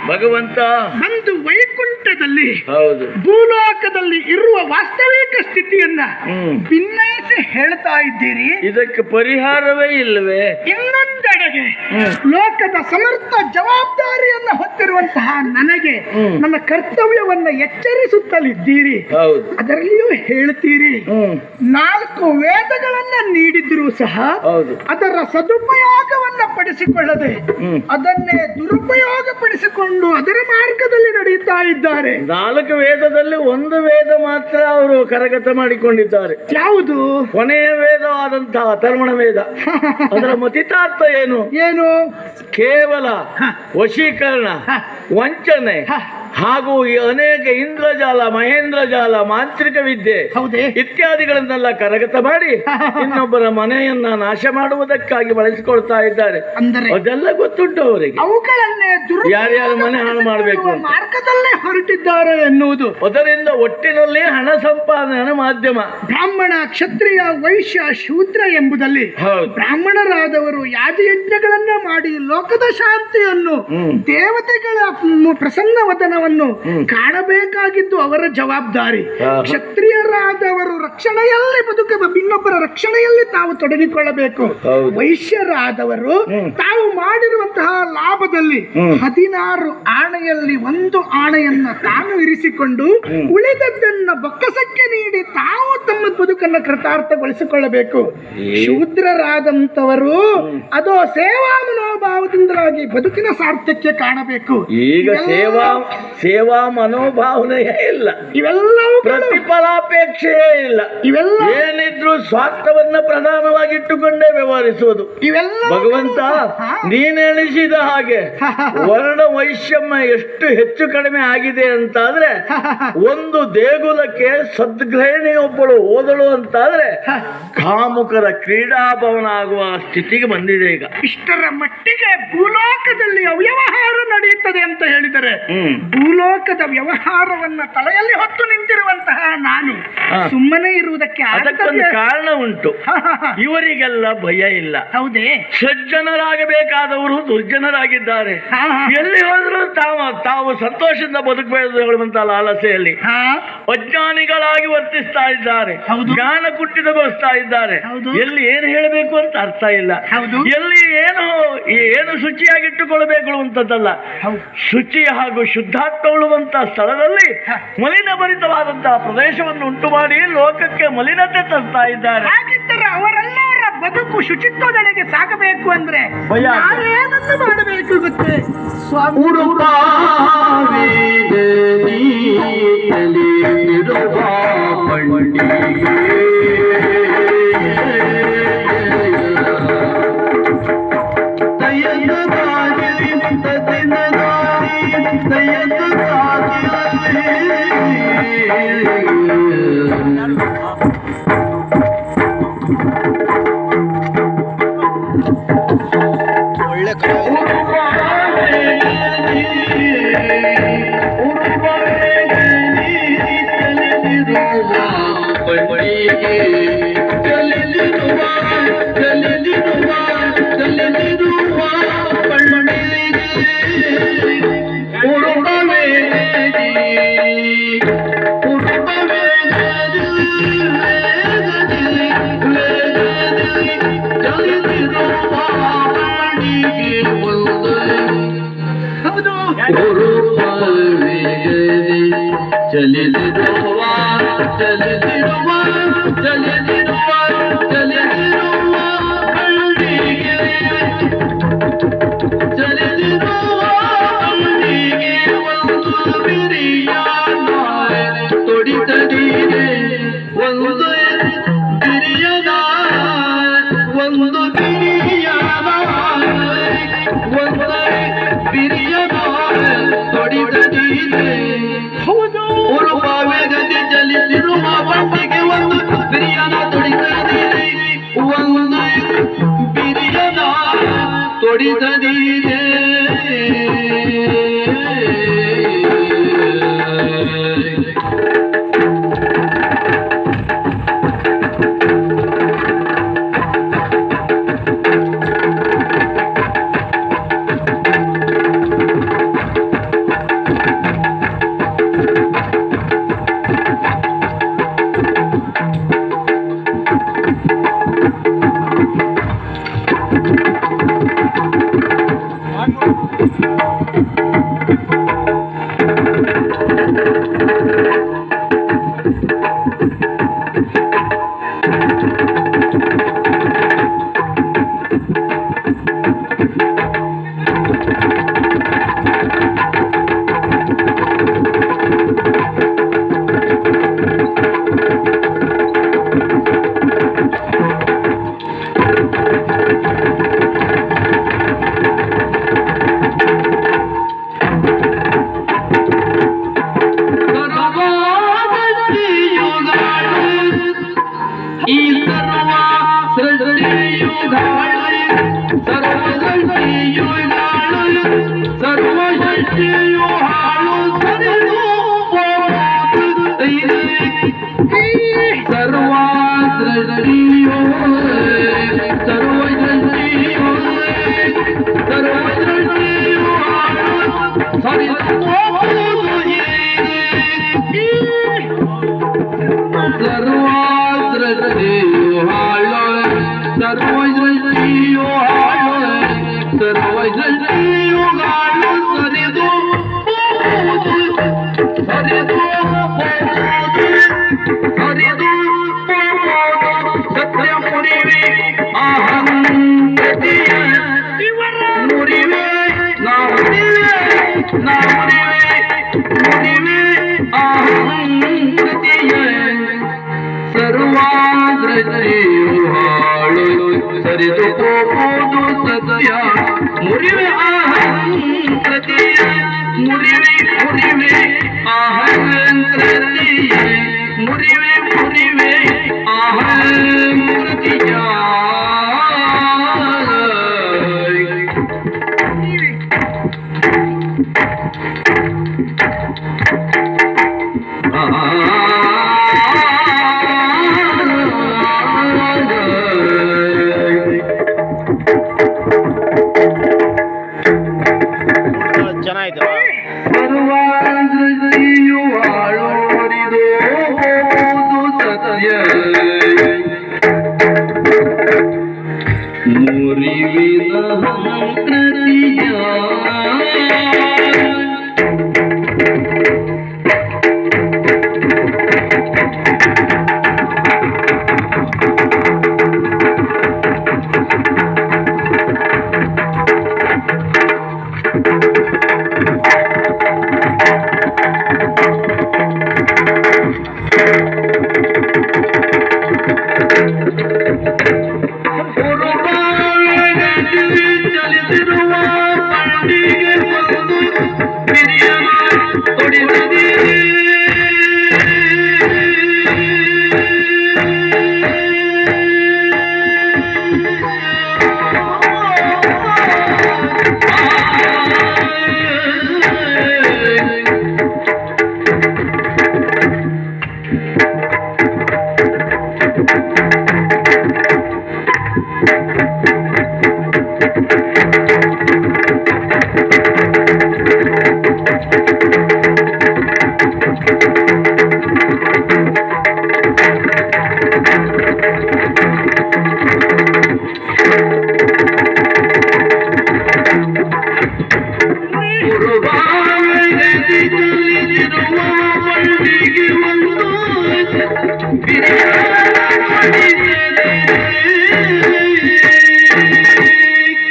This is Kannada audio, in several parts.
ಭಗವಂತ ಒಂದು ವೈಕುಂಠದಲ್ಲಿ ಹೌದು ಭೂಲೋಕದಲ್ಲಿ ಇರುವ ವಾಸ್ತವಿಕ ಸ್ಥಿತಿಯನ್ನ ಭಿನ್ನಯಿಸಿ ಹೇಳ್ತಾ ಇದ್ದೀರಿ. ಇದಕ್ಕೆ ಪರಿಹಾರವೇ ಇಲ್ಲವೇ? ಇನ್ನೊಂದೆಡೆಗೆ ಲೋಕದ ಸಮರ್ಥ ಜವಾಬ್ದಾರಿಯನ್ನ ಹೊತ್ತಿರುವಂತಹ ನನಗೆ ನನ್ನ ಕರ್ತವ್ಯವನ್ನ ಎಚ್ಚರಿಸುತ್ತಲಿದ್ದೀರಿ. ಅದರಲ್ಲಿಯೂ ಹೇಳ್ತೀರಿ 4 ವೇದಗಳನ್ನ ನೀಡಿದ್ರು ಸಹ ಅದರ ಸದುಪಯೋಗವನ್ನ ಪಡಿಸಿಕೊಳ್ಳದೆ ಅದನ್ನೇ ದುರುಪಯೋಗ ಪಡಿಸಿಕೊಂಡು ಅದರ ಮಾರ್ಗದಲ್ಲಿ ನಡೆಯುತ್ತಾ ಇದ್ದಾರೆ. 4 ವೇದದಲ್ಲಿ ಒಂದು ವೇದ ಮಾತ್ರ ಅವರು ಕರಗತ ಮಾಡಿಕೊಂಡಿದ್ದಾರೆ. ಯಾವುದು? ಕೊನೆಯ ವೇದವಾದಂತಹ ಅಥರ್ವಣ ವೇದ. ಅದರ ಮತಿತಾರ್ಥ ಏನು? ಕೇವಲ ವಶೀಕರಣ, ವಂಚನೆ ಹಾಗೂ ಅನೇಕ ಇಂದ್ರಜಾಲ, ಮಹೇಂದ್ರಜಾಲ, ಮಾಂತ್ರಿಕ ವಿದ್ಯೆ ಇತ್ಯಾದಿಗಳನ್ನೆಲ್ಲ ಕರಗತ ಮಾಡಿ ಇನ್ನೊಬ್ಬರ ಮನೆಯನ್ನ ನಾಶ ಮಾಡುವುದಕ್ಕಾಗಿ ಬಳಸಿಕೊಳ್ತಾ ಇದ್ದಾರೆ. ಅದೆಲ್ಲ ಗೊತ್ತುಂಟು ಅವರಿಗೆ. ಅವುಗಳನ್ನೇ ಯಾರ್ಯಾರ ಮನೆ ಹಾಳು ಮಾಡಬೇಕು ಮಾರ್ಗದಲ್ಲೇ ಹೊರಟಿದ್ದಾರೆ ಎನ್ನುವುದು. ಅದರಿಂದ ಒಟ್ಟಿನಲ್ಲಿ ಹಣ ಸಂಪಾದನೆ ಮಾಧ್ಯಮ. ಬ್ರಾಹ್ಮಣ, ಕ್ಷತ್ರಿಯ, ವೈಶ್ಯ, ಶೂದ್ರ ಎಂಬುದಲ್ಲಿ ಬ್ರಾಹ್ಮಣರಾದವರು ಯಾಗಯಜ್ಞಗಳನ್ನ ಮಾಡಿ ಲೋಕದ ಶಾಂತಿಯನ್ನು, ದೇವತೆಗಳ ಪ್ರಸನ್ನ ವದನವನ್ನು ಕಾಣಬೇಕಾಗಿದ್ದು ಅವರ ಜವಾಬ್ದಾರಿ. ಕ್ಷತ್ರಿಯರಾದವರು ರಕ್ಷಣೆಯಲ್ಲಿ ಇನ್ನೊಬ್ಬರ ರಕ್ಷಣೆಯಲ್ಲಿ ತಾವು ತೊಡಗಿಕೊಳ್ಳಬೇಕು. ವೈಶ್ಯರಾದವರು ತಾವು ಮಾಡಿರುವಂತಹ ಲಾಭದಲ್ಲಿ 16 ಆಣೆಯಲ್ಲಿ 1 ಆಣೆಯನ್ನ ತಾನು ಇರಿಸಿಕೊಂಡು ಉಳಿದದ್ದನ್ನ ಬೊಕ್ಕಸಕ್ಕೆ ನೀಡಿ ತಾವು ತಮ್ಮ ಬದುಕನ್ನು ಕೃತಾರ್ಥಗೊಳಿಸಿಕೊಳ್ಳಬೇಕು. ಶೂದ್ರರಾದಂತವರು ಅದು ಸೇವಾ ಮನೋಭಾವದಿಂದಾಗಿ ಬದುಕಿನ ಸಾರ್ಥಕ್ಯ ಕಾಣಬೇಕು. ಈಗ ಸೇವಾ ಮನೋಭಾವನೆಯೇ ಇಲ್ಲ, ಇವೆಲ್ಲವೂ ಪ್ರತಿಫಲಾಪೇಕ್ಷೆಯೇ ಇಲ್ಲ. ಇವೆಲ್ಲ ಏನಿದ್ರು ಸ್ವಾರ್ಥವನ್ನ ಪ್ರಧಾನವಾಗಿಟ್ಟುಕೊಂಡೇ ವ್ಯವಹರಿಸುವುದು. ಇವೆಲ್ಲ ಭಗವಂತ ನೀನೆಣಿಸಿದ ಹಾಗೆ ವರ್ಣ ವೈಷಮ್ಯ ಎಷ್ಟು ಹೆಚ್ಚು ಕಡಿಮೆ ಆಗಿದೆ ಅಂತಾದ್ರೆ, ಒಂದು ದೇಗುಲಕ್ಕೆ ಸದ್ಗೃಹಿಣಿಯೊಬ್ಬಳು ಹೋದಳು ಅಂತಾದ್ರೆ ಕಾಮುಕರ ಕ್ರೀಡಾಭವನ ಆಗುವ ಸ್ಥಿತಿಗೆ ಬಂದಿದೆ ಈಗ. ಇಷ್ಟರ ಮಟ್ಟಿಗೆ ಭೂಲೋಕದಲ್ಲಿ ಅವ್ಯವಹಾರ ನಡೆಯುತ್ತದೆ ಅಂತ ಹೇಳಿದರೆ, ಭೂಲೋಕದ ವ್ಯವಹಾರವನ್ನ ತಲೆಯಲ್ಲಿ ಹೊತ್ತು ನಿಂತಿರುವಂತಹ ನಾನು ಸುಮ್ಮನೆ ಇರುವುದಕ್ಕೆ ಅದಕ್ಕೊಂದು ಕಾರಣ ಉಂಟು. ಇವರಿಗೆಲ್ಲ ಭಯ ಇಲ್ಲ. ಹೌದೇ? ಸಜ್ಜನರಾಗಬೇಕಾದವರು ದುರ್ಜನರಾಗಿದ್ದಾರೆ. ಎಲ್ಲಿ ಹೋದ್ರು ತಾವು ತಾವು ಸಂತೋಷದಿಂದ ಬದುಕಬೇಕು ಹೇಳುವಂತ ಲಾಲಸೆಯಲ್ಲಿ ಹಾ ಅಜ್ಞಾನಿಗಳಾಗಿ ವರ್ತಿಸ್ತಾ ಇದ್ದಾರೆ, ಹೌದು. ಜ್ಞಾನ ಕುಟ್ಟಿತಗೊಳಿಸ್ತಾ ಇದ್ದಾರೆ. ಹೌದು. ಎಲ್ಲಿ ಏನು ಹೇಳಬೇಕು ಅಂತ ಅರ್ಥ ಇಲ್ಲ, ಹೌದು. ಎಲ್ಲಿ ಏನು ಶುಚಿಯಾಗಿಟ್ಟುಕೊಳ್ಳಬೇಕು ಅಂತದ್ದಲ್ಲ, ಹೌದು. ಶುಚಿ ಹಾಗೂ ಶುದ್ಧಾತ್ಮ ಉಳ್ಳುವಂತ ಸ್ಥಳದಲ್ಲಿ ಮಲಿನ ಭರಿತವಾದಂತಹ ಪ್ರದೇಶವನ್ನು ಉಂಟು ಮಾಡಿ ಲೋಕಕ್ಕೆ ಮಲಿನತೆ ತರ್ತಾ ಇದ್ದಾರೆ. ಹಾಗಿದ್ದರೆ ಅವರೆಲ್ಲರ ಬದುಕು ಶುಚಿತ್ವದೆಡೆಗೆ ಸಾಗಬೇಕು ಅಂದ್ರೆ ಭಯ. ನಾವೇನನ್ನು ಮಾಡಬೇಕು ಗೊತ್ತೇ ಸ್ವಾಮಿ? ಒಳ್ಳೆ ಚಲಿಸಿರುವ ಚಲಿಸಿರುವ ಚಲಿಸಿರುವ ಚಲಿಸಿರುವ ಹಳ್ಳಿಗೆ ಚಲಿಸಿರುವ ಹಳ್ಳಿಗೆ ಒಂದು ಬಿರಿಯಾನ ತೊಡಿತದೀರೆ ಒಂದು ಬಿರಿಯಾನ ಒಂದು ಬಿರಿಯಾನ ಒಂದು ಬಿರಿಯಾನ ತೊಡಿತದೀರೆ ವೇಗದಲ್ಲಿ ಚಲಿಸಿರುವ ಬಂಡಿಗೆ ಒಂದು ಬಿರಿಯಾನ ತೊಡಿತದೀರೆ ಒಂದು ಬಿರಿಯಾನ ತೊಡಿತದೀರೆ ಸರಿದು ಹೋಗುವುದು ಸತ್ಯ ಮುರಿವೆ ಅಹಂಕೃತಿಯ ಮುರಿವೆ ಮುರಿವೆ ಅಹಂಕೃತಿಯ ಮುರಿವೆ ಮುರಿವೆ ಅಹಂಕೃತಿಯ ಚೆನ್ನಾಗಿದೆ. ಸರ್ವಾದೃಷ್ಟಿಯು ಆಳೋರಿದು ಹೋಗುವುದು ಸತ್ಯ ಮುರಿವಿನ ಸಂಕೃತಿಯ ಚಲಿಸಿರುವ ಪಂಡಿಗೆ ಒಂದು ಹಿರಿಯನ ತೊಡಿಸದಿ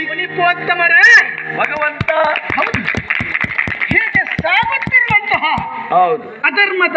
ಮುನಿಪೋತ್ತಮರೇ, ಭಗವಂತ. ಹೀಗೆ ಸಾಗುತ್ತಿರುವಂತಹ ಹೌದು. ಅಧರ್ಮದ